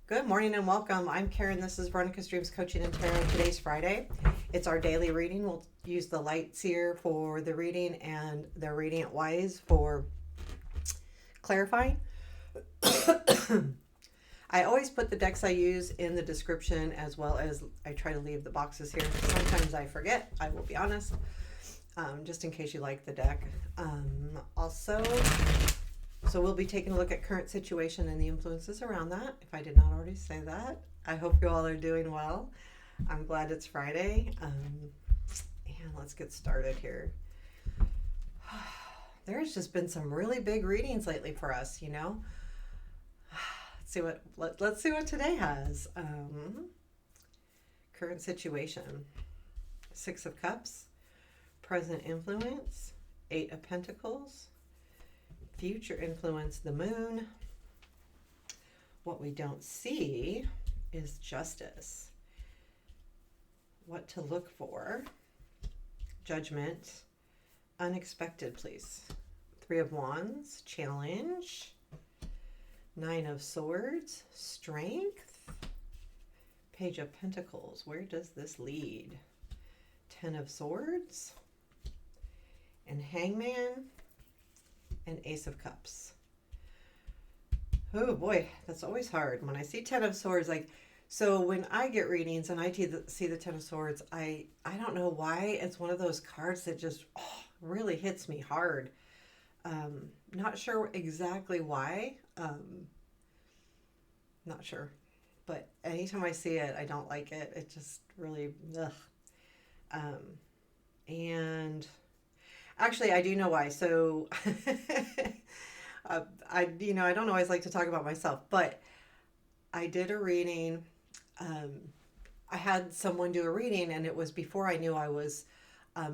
Good morning and welcome. I'm Karen. This is Veronica's Dreams Coaching and Tarot. Today's Friday. It's our daily reading. We'll use the light seer for the reading and the radiant wise for clarifying. I always put the decks I use in the description, as well as I try to leave the boxes here. Sometimes I forget, I will be honest, just in case you like the deck. So we'll be taking a look at current situation and the influences around that. If I did not already say that, I hope you all are doing well. I'm glad it's Friday. And let's get started here. There's just been some really big readings lately for us, you know. Let's see what today has. Current situation. 6 of Cups, present influence, 8 of Pentacles, future influence, the moon. What we don't see is justice. What to look for. Judgment. Unexpected, please. 3 of Wands, challenge. 9 of Swords, strength. Page of Pentacles, where does this lead? 10 of Swords. And Hangman. And Ace of Cups. Oh boy, that's always hard. When I see 10 of Swords, so when I get readings and I see the 10 of Swords, I don't know why. It's one of those cards that just really hits me hard. Not sure exactly why. Not sure. But anytime I see it, I don't like it. It just really, ugh. And actually, I do know why. So, I don't always like to talk about myself, but I did a reading. I had someone do a reading, and it was before I knew I was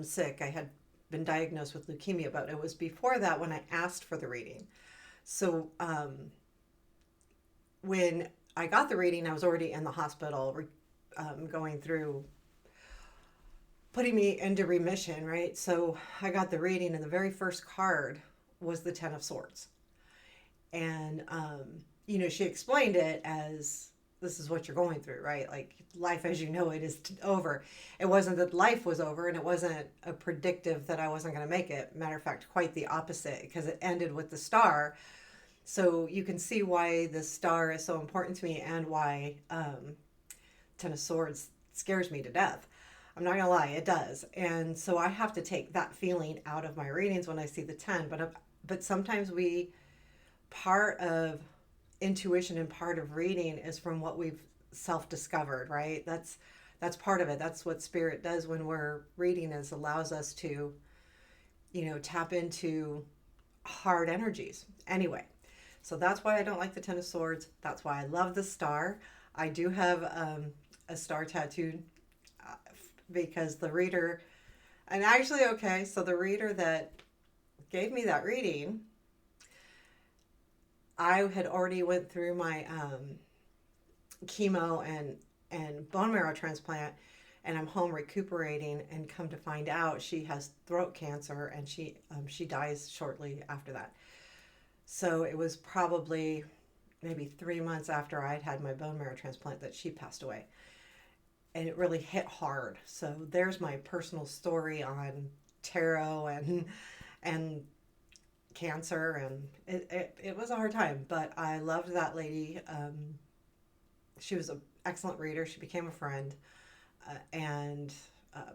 sick. I had been diagnosed with leukemia, but it was before that when I asked for the reading. So, when I got the reading, I was already in the hospital, going through putting me into remission, right? So I got the reading, and the very first card was the 10 of Swords. And, she explained it as, this is what you're going through, right? Like, life as you know it is over. It wasn't that life was over, and it wasn't a predictive that I wasn't going to make it. Matter of fact, quite the opposite, because it ended with the star. So you can see why the star is so important to me, and why 10 of Swords scares me to death. I'm not gonna lie, it does. And so I have to take that feeling out of my readings when I see the 10. But sometimes part of intuition and part of reading is from what we've self-discovered, right? That's part of it. That's what spirit does when we're reading, is allows us to, tap into hard energies. Anyway, so that's why I don't like the 10 of Swords. That's why I love the star. I do have a star tattooed, because the reader, and actually, okay, so the reader that gave me that reading, I had already went through my chemo and bone marrow transplant, and I'm home recuperating, and come to find out she has throat cancer, and she dies shortly after that. So it was probably maybe 3 months after I'd had my bone marrow transplant that she passed away. And it really hit hard. So there's my personal story on tarot and cancer, and it was a hard time, but I loved that lady. She was an excellent reader. She became a friend, and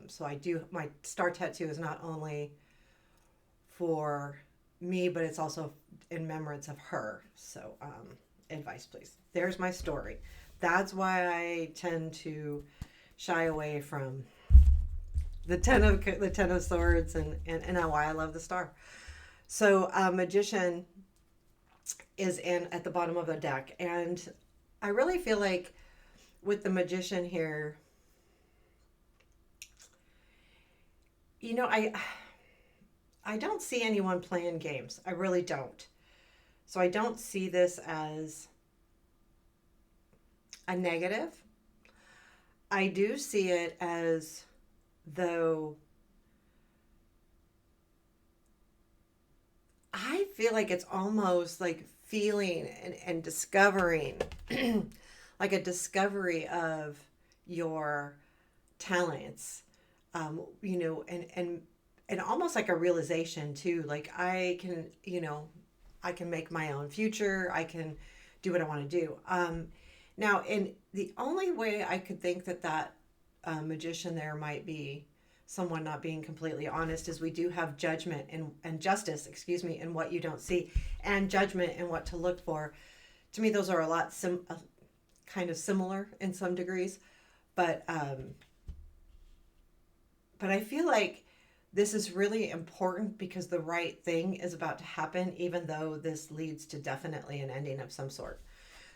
so my star tattoo is not only for me, but it's also in remembrance of her. So advice, please. There's my story. That's why I tend to shy away from the 10 of Swords, and why I love the star. So Magician is in at the bottom of the deck, and I really feel like with the Magician here, I don't see anyone playing games. I really don't. So I don't see this as a negative. I do see it as though I feel like it's almost like feeling and discovering like a discovery of your talents, and almost like a realization too. Like I can make my own future. I can do what I want to do. Now, and the only way I could think that magician there might be someone not being completely honest is we do have judgment and justice, excuse me, in what you don't see, and judgment in what to look for. To me, those are a lot kind of similar in some degrees, but I feel like this is really important because the right thing is about to happen, even though this leads to definitely an ending of some sort.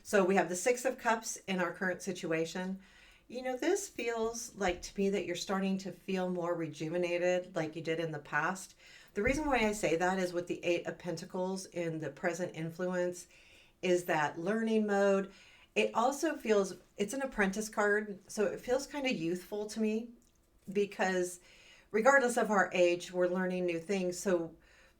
So we have the Six of Cups in our current situation. This feels like to me that you're starting to feel more rejuvenated like you did in the past. The reason why I say that is with the Eight of Pentacles in the present influence is that learning mode. It also feels, it's an apprentice card, so it feels kind of youthful to me because regardless of our age, we're learning new things. So,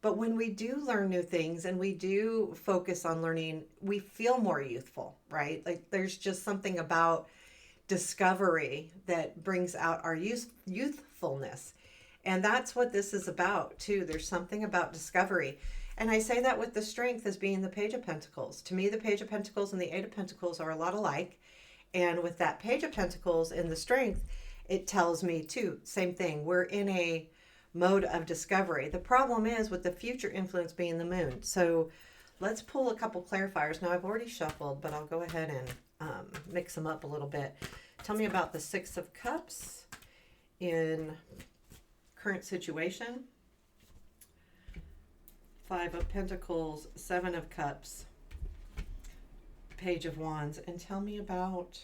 but when we do learn new things and we do focus on learning, we feel more youthful, right? Like there's just something about discovery that brings out our youthfulness. And that's what this is about too. There's something about discovery. And I say that with the Strength as being the Page of Pentacles. To me, the Page of Pentacles and the Eight of Pentacles are a lot alike. And with that Page of Pentacles in the Strength, it tells me too, same thing. We're in a mode of discovery. The problem is with the future influence being the Moon. So let's pull a couple clarifiers. Now I've already shuffled, but I'll go ahead and mix them up a little bit. Tell me about the Six of Cups in current situation. Five of Pentacles, Seven of Cups, Page of Wands, and tell me about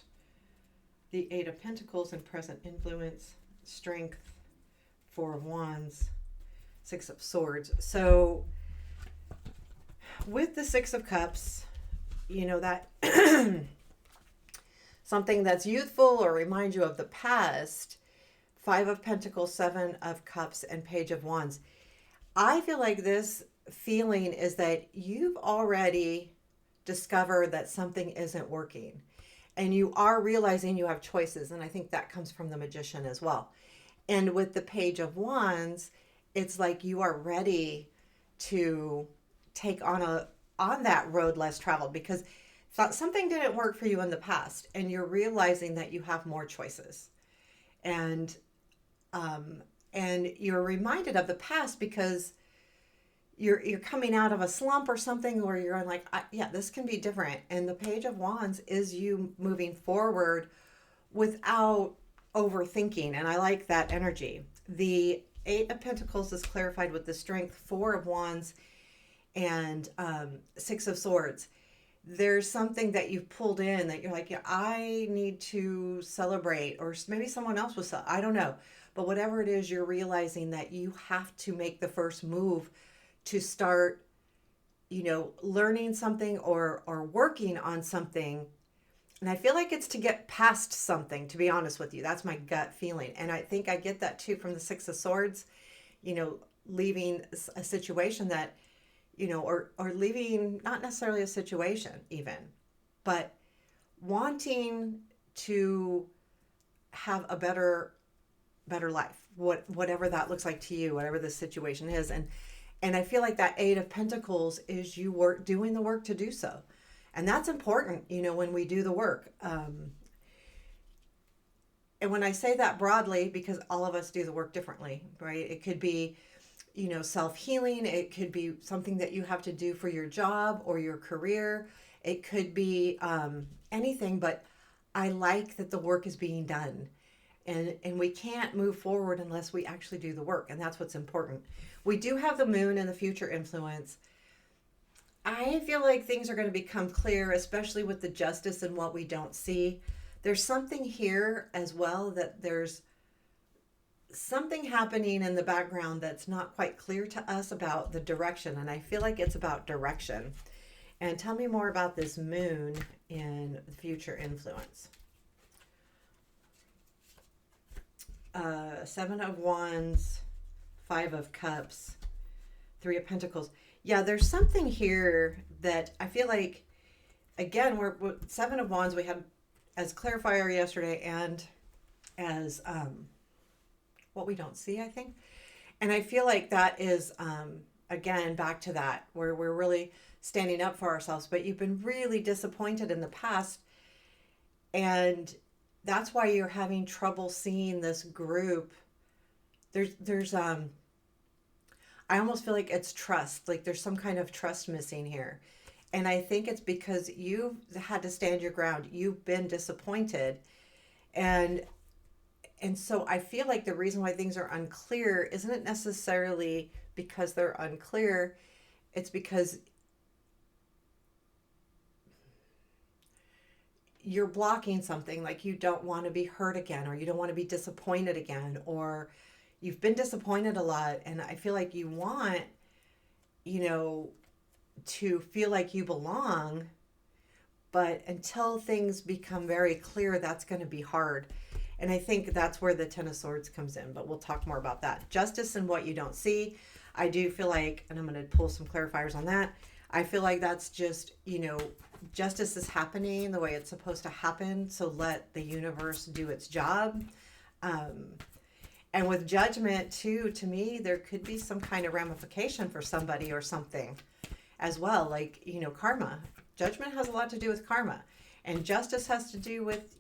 the Eight of Pentacles in present influence, Strength, Four of Wands, Six of Swords. So with the Six of Cups, that something that's youthful or reminds you of the past, Five of Pentacles, Seven of Cups, and Page of Wands. I feel like this feeling is that you've already discovered that something isn't working and you are realizing you have choices. And I think that comes from the Magician as well. And with the Page of Wands, it's like you are ready to take on that road less traveled because something didn't work for you in the past and you're realizing that you have more choices. And you're reminded of the past because you're coming out of a slump or something where you're like, yeah, this can be different. And the Page of Wands is you moving forward without overthinking. And I like that energy. The Eight of Pentacles is clarified with the Strength, Four of Wands, and Six of Swords. There's something that you've pulled in that you're like, yeah, I need to celebrate, or maybe someone else was, I don't know. But whatever it is, you're realizing that you have to make the first move to start, learning something or working on something. And I feel like it's to get past something, to be honest with you. That's my gut feeling. And I think I get that too from the Six of Swords, leaving a situation that, or leaving not necessarily a situation even, but wanting to have a better life, whatever that looks like to you, whatever the situation is. And I feel like that Eight of Pentacles is you doing the work to do so. And that's important, when we do the work. And when I say that broadly, because all of us do the work differently, right? It could be, self-healing. It could be something that you have to do for your job or your career. It could be anything, but I like that the work is being done. And we can't move forward unless we actually do the work. And that's what's important. We do have the Moon and the future influence. I feel like things are going to become clear, especially with the Justice and what we don't see. There's something here as well that there's something happening in the background that's not quite clear to us about the direction. And I feel like it's about direction. And tell me more about this Moon in the future influence. Seven of Wands, Five of Cups, Three of Pentacles. Yeah, there's something here that I feel like, again, we're Seven of Wands, we had as clarifier yesterday and as what we don't see, I think. And I feel like that is, again, back to that, where we're really standing up for ourselves, but you've been really disappointed in the past. And that's why you're having trouble seeing this group. There's, I almost feel like it's trust, like there's some kind of trust missing here. And I think it's because you've had to stand your ground. You've been disappointed. And so I feel like the reason why things are unclear isn't necessarily because they're unclear. It's because you're blocking something, like you don't want to be hurt again, or you don't want to be disappointed again, or you've been disappointed a lot. And I feel like you want, to feel like you belong. But until things become very clear, that's going to be hard. And I think that's where the Ten of Swords comes in, but we'll talk more about that. Justice and what you don't see. I do feel like, and I'm going to pull some clarifiers on that. I feel like that's just, justice is happening the way it's supposed to happen. So let the universe do its job. And with judgment too, to me, there could be some kind of ramification for somebody or something as well. Like, karma. Judgment has a lot to do with karma. And justice has to do with,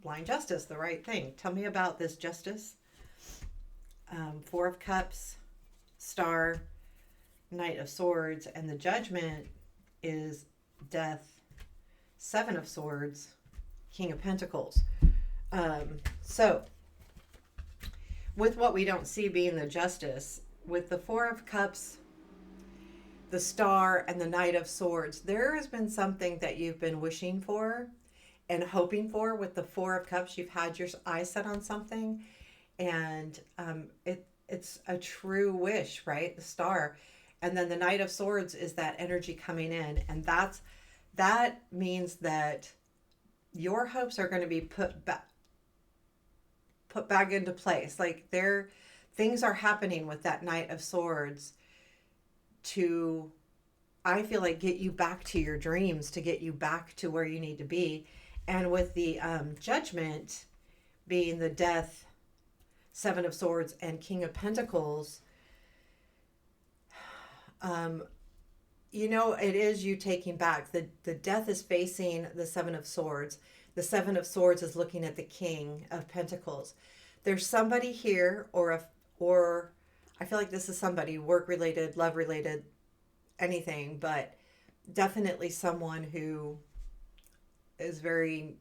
blind justice, the right thing. Tell me about this justice. Four of Cups, Star, Knight of Swords, and the Judgment is Death, Seven of Swords, King of Pentacles. So, with what we don't see being the Justice, with the Four of Cups, the Star, and the Knight of Swords, there has been something that you've been wishing for and hoping for. With the Four of Cups, you've had your eyes set on something, and it's a true wish, right? The Star. And then the Knight of Swords is that energy coming in, and that means that your hopes are going to be put back into place. Like things are happening with that Knight of Swords to, I feel like, get you back to your dreams, to get you back to where you need to be. And with the Judgment being the Death, Seven of Swords, and King of Pentacles, it is you taking back. The Death is facing the Seven of Swords. The Seven of Swords is looking at the King of Pentacles. There's somebody here, or I feel like this is somebody work-related, love-related, anything, but definitely someone who is very,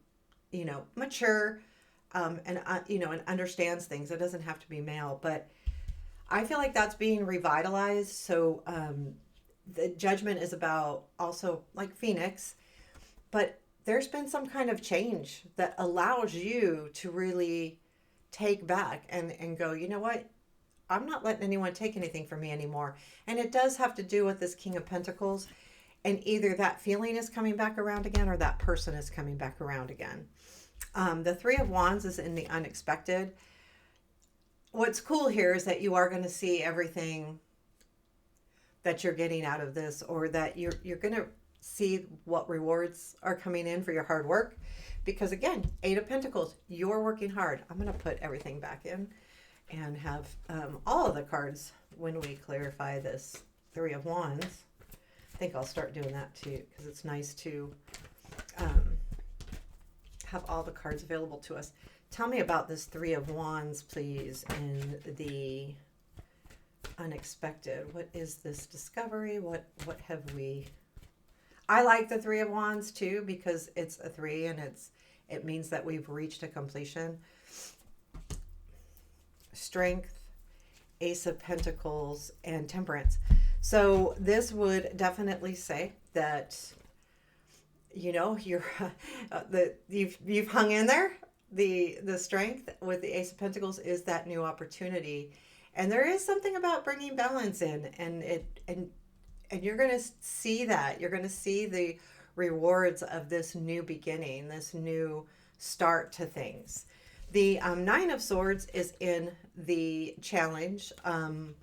mature, and understands things. It doesn't have to be male, but I feel like that's being revitalized. So the Judgment is about also like Phoenix, but there's been some kind of change that allows you to really take back and go, you know what? I'm not letting anyone take anything from me anymore. And it does have to do with this King of Pentacles. And either that feeling is coming back around again, or that person is coming back around again. The Three of Wands is in the unexpected. What's cool here is that you are going to see everything that you're getting out of this, or that you're going to see what rewards are coming in for your hard work. Because again, Eight of Pentacles, you're working hard. I'm going to put everything back in and have all of the cards when we clarify this Three of Wands. I think I'll start doing that too, because it's nice to have all the cards available to us. Tell me about this Three of Wands, please, and the unexpected. What is this discovery? What have we... I like the Three of Wands too, because it's a three, and it means that we've reached a completion. Strength, Ace of Pentacles, and Temperance. So this would definitely say that, you're you've hung in there. The Strength with the Ace of Pentacles is that new opportunity, and there is something about bringing balance in, and you're going to see that. You're going to see the rewards of this new beginning, this new start to things. The Nine of Swords is in the challenge. I'll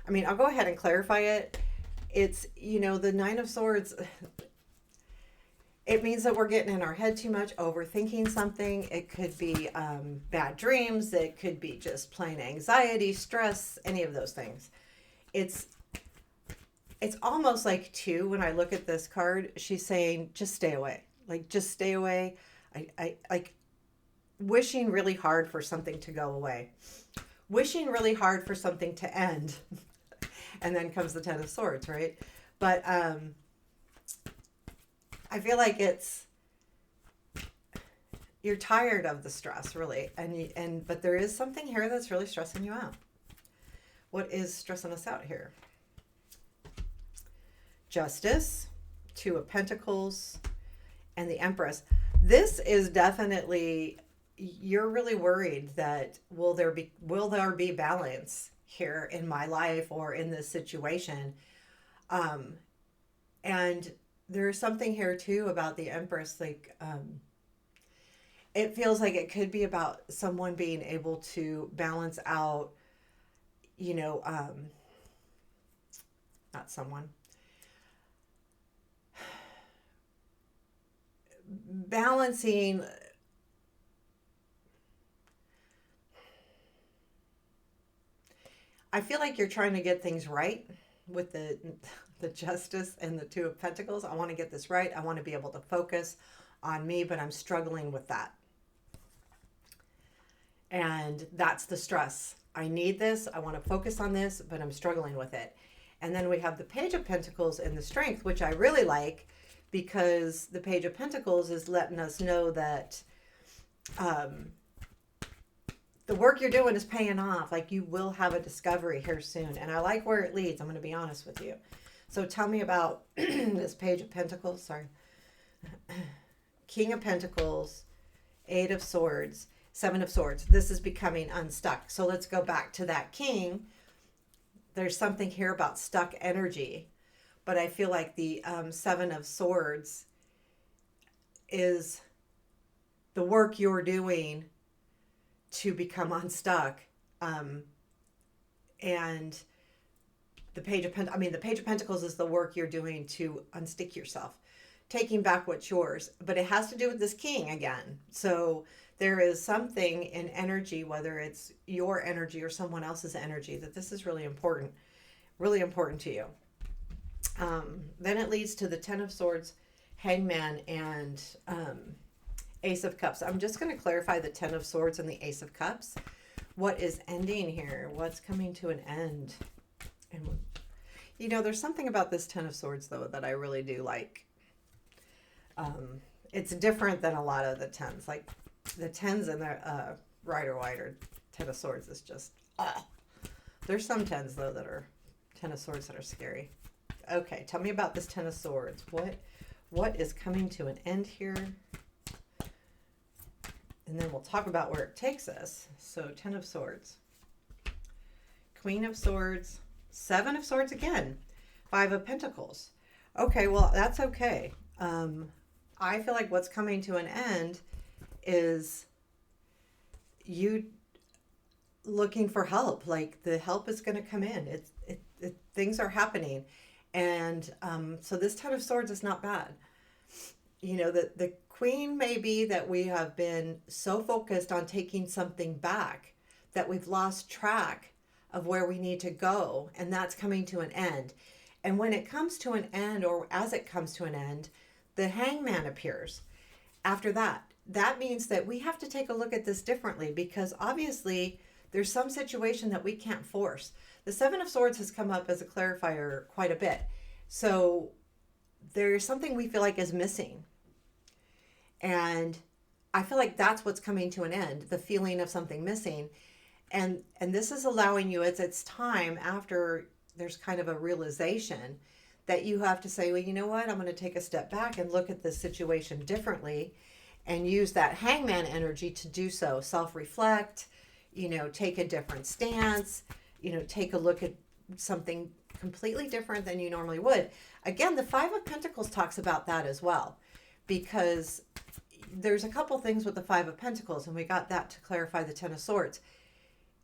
go ahead and clarify it. It's, the Nine of Swords, It means that we're getting in our head too much, overthinking something. It could be bad dreams. It could be just plain anxiety, stress, any of those things. It's it's almost like too, when I look at this card, she's saying, just stay away. Like, just stay away. I like wishing really hard for something to go away, wishing really hard for something to end. And then comes the Ten of Swords, right? But I feel like it's, you're tired of the stress, really. But there is something here that's really stressing you out. What is stressing us out here? Justice, Two of Pentacles, and the Empress. This is definitely, you're really worried that will there be balance here in my life or in this situation. And there's something here too about the Empress, like it feels like it could be about someone being able to balance out, you know, not someone, balancing. I feel like you're trying to get things right with the Justice and the Two of Pentacles. I want to get this right. I want to be able to focus on me, but I'm struggling with that. And that's the stress. I need this. I want to focus on this, but I'm struggling with it. And then we have the Page of Pentacles and the Strength, which I really like, because the Page of Pentacles is letting us know that the work you're doing is paying off. Like, you will have a discovery here soon. And I like where it leads. I'm going to be honest with you. So tell me about this Page of Pentacles. Sorry. King of Pentacles, Eight of Swords, Seven of Swords. This is becoming unstuck. So let's go back to that King. There's something here about stuck energy. But I feel like the Seven of Swords is the work you're doing to become unstuck. And the Page of the Page of Pentacles is the work you're doing to unstick yourself, taking back what's yours. But it has to do with this King again. So there is something in energy, whether it's your energy or someone else's energy, that this is really important to you. Then it leads to the Ten of Swords, Hangman, and Ace of Cups. I'm just going to clarify the Ten of Swords and the Ace of Cups. What is ending here? What's coming to an end? And there's something about this Ten of Swords, though, that I really do like. It's different than a lot of the tens. Like the tens and the Rider-Waite Ten of Swords is just, there's some tens, though, that are Ten of Swords that are scary. Okay, tell me about this Ten of Swords. What is coming to an end here? And then we'll talk about where it takes us. So Ten of Swords, Queen of Swords, Seven of Swords again, Five of Pentacles. Okay, well, that's okay. I feel like what's coming to an end is you looking for help. Like, the help is going to come in. Things are happening. And so this Ten of Swords is not bad. The Queen may be that we have been so focused on taking something back that we've lost track of where we need to go, and that's coming to an end. And when it comes to an end, or as it comes to an end, the Hangman appears. After that, that means that we have to take a look at this differently, because obviously there's some situation that we can't force. The Seven of Swords has come up as a clarifier quite a bit. So there's something we feel like is missing. And I feel like that's what's coming to an end, the feeling of something missing. And this is allowing you, it's time after there's kind of a realization that you have to say, well, you know what? I'm going to take a step back and look at this situation differently, and use that Hangman energy to do so. Self-reflect, take a different stance, take a look at something completely different than you normally would. Again, the Five of Pentacles talks about that as well, because there's a couple things with the Five of Pentacles, and we got that to clarify the Ten of Swords.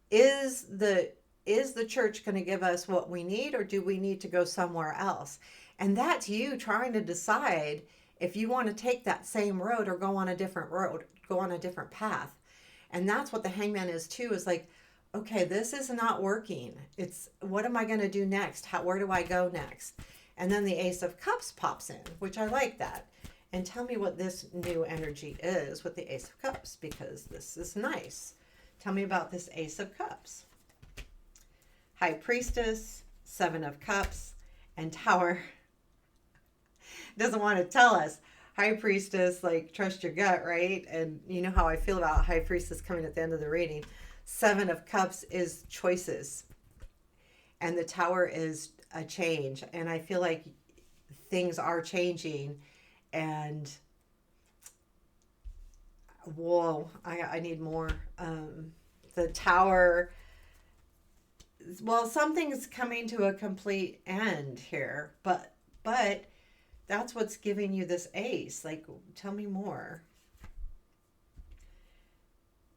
Is the church going to give us what we need, or do we need to go somewhere else? And that's you trying to decide if you want to take that same road or go on a different road, go on a different path. And that's what the hangman is too, is like, okay, this is not working. It's, what am I going to do next? Where do I go next? And then the Ace of Cups pops in, which I like that. And tell me what this new energy is with the Ace of Cups, because this is nice. Tell me about this Ace of Cups. High Priestess, Seven of Cups, and Tower. Doesn't want to tell us. High Priestess, like, trust your gut, right? And you know how I feel about High Priestess coming at the end of the reading. Seven of Cups is choices. And the Tower is a change. And I feel like things are changing. And, whoa, I need more. The Tower, well, something's coming to a complete end here. But that's what's giving you this ace. Like, tell me more.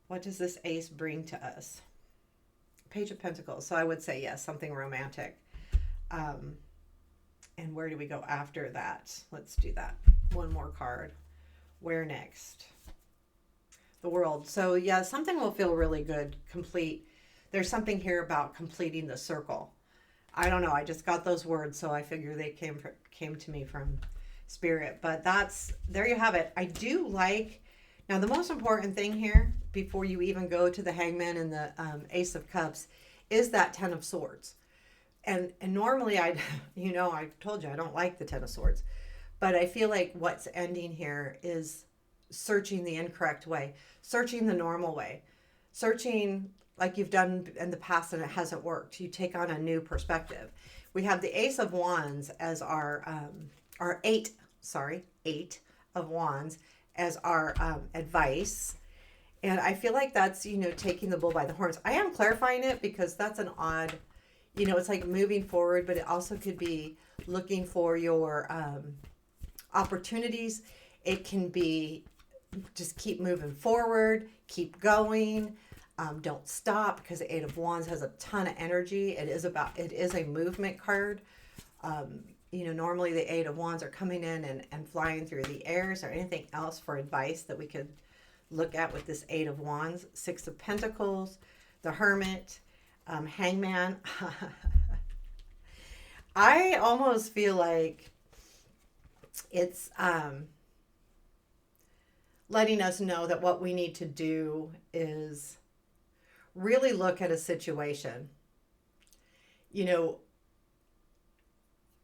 What does this ace bring to us? Page of Pentacles. So I would say, yes, something romantic. And where do we go after that? Let's do that. One more card. Where next? The World. So yeah, something will feel really good. Complete. There's something here about completing the circle. I don't know. I just got those words, so I figure they came to me from Spirit. But there you have it. I do like, now the most important thing here, before you even go to the Hangman and the Ace of Cups, is that Ten of Swords. And normally I've told you I don't like the Ten of Swords. But I feel like what's ending here is searching the incorrect way, searching the normal way, searching like you've done in the past and it hasn't worked. You take on a new perspective. We have the Ace of Wands as our eight of Wands as our advice. And I feel like that's, taking the bull by the horns. I am clarifying it because that's an odd, it's like moving forward, but it also could be looking for your opportunities. It can be just keep moving forward, keep going. Don't stop, because the Eight of Wands has a ton of energy. It is a movement card. Normally the Eight of Wands are coming in and flying through the air. Is there anything else for advice that we could look at with this Eight of Wands? Six of Pentacles, the Hermit, Hangman. I almost feel like it's letting us know that what we need to do is really look at a situation,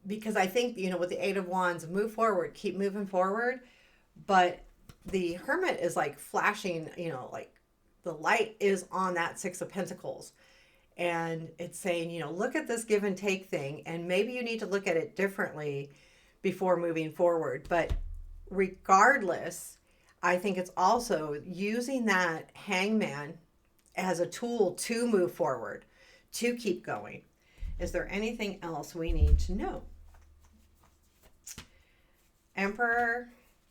because I think, with the Eight of Wands, move forward, keep moving forward. But the Hermit is like flashing, like the light is on that Six of Pentacles. And it's saying, look at this give and take thing. And maybe you need to look at it differently before moving forward. But regardless, I think it's also using that Hangman as a tool to move forward, to keep going. Is there anything else we need to know? Emperor,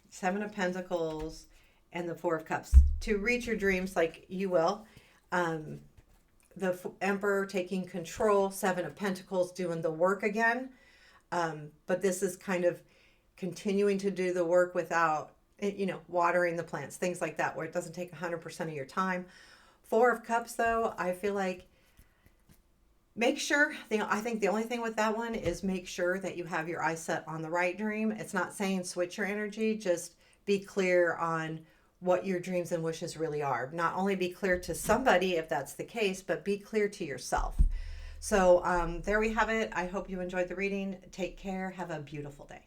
Seven of Pentacles, and the Four of Cups. To reach your dreams like you will. The Emperor taking control, Seven of Pentacles doing the work again. But this is kind of continuing to do the work without, watering the plants, things like that, where it doesn't take 100% of your time. Four of Cups, though, I feel like make sure, I think the only thing with that one is make sure that you have your eyes set on the right dream. It's not saying switch your energy, just be clear on what your dreams and wishes really are. Not only be clear to somebody if that's the case, but be clear to yourself. So there we have it. I hope you enjoyed the reading. Take care. Have a beautiful day.